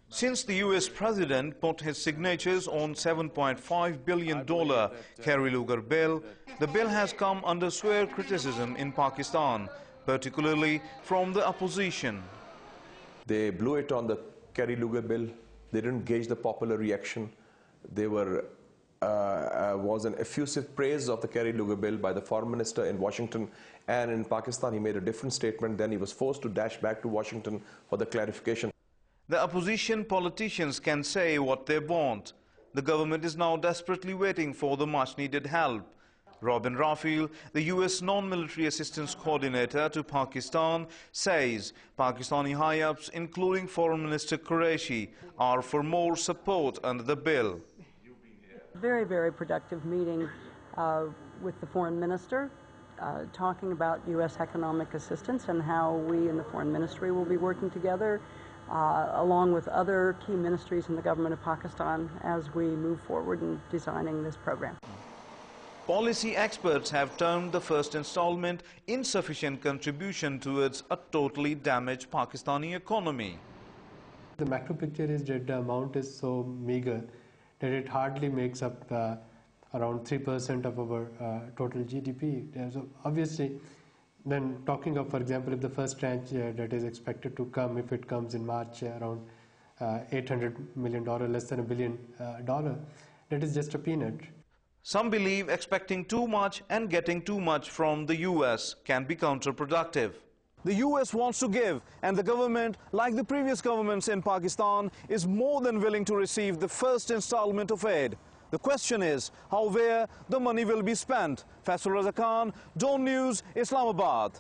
Since the US President put his signatures on $7.5 billion Kerry Lugar bill, the bill has come under severe criticism in Pakistan, particularly from the opposition. They blew it on the Kerry Lugar bill. They didn't gauge the popular reaction. There was an effusive praise of the Kerry Lugar bill by the foreign minister in Washington, and in Pakistan he made a different statement. Then he was forced to dash back to Washington for the clarification. The opposition politicians can say what they want. The government is now desperately waiting for the much-needed help. Robin Rafiel, the US non-military assistance coordinator to Pakistan, says Pakistani high-ups, including Foreign Minister Qureshi, are for more support under the bill. Very, very productive meeting with the Foreign Minister, talking about US economic assistance and how we in the Foreign Ministry will be working together along with other key ministries in the government of Pakistan as we move forward in designing this program. Policy experts have termed the first installment insufficient contribution towards a totally damaged Pakistani economy. The macro picture is that the amount is so meager that it hardly makes up around 3% of our total GDP. So obviously, then talking of, for example, if the first tranche that is expected to come, if it comes in March, around $800 million, less than $1 billion, that is just a peanut. Some believe expecting too much and getting too much from the US can be counterproductive. The US wants to give, and the government, like the previous governments in Pakistan, is more than willing to receive the first installment of aid. The question is where the money will be spent. Faisal Raza Khan, DawnNews, Islamabad.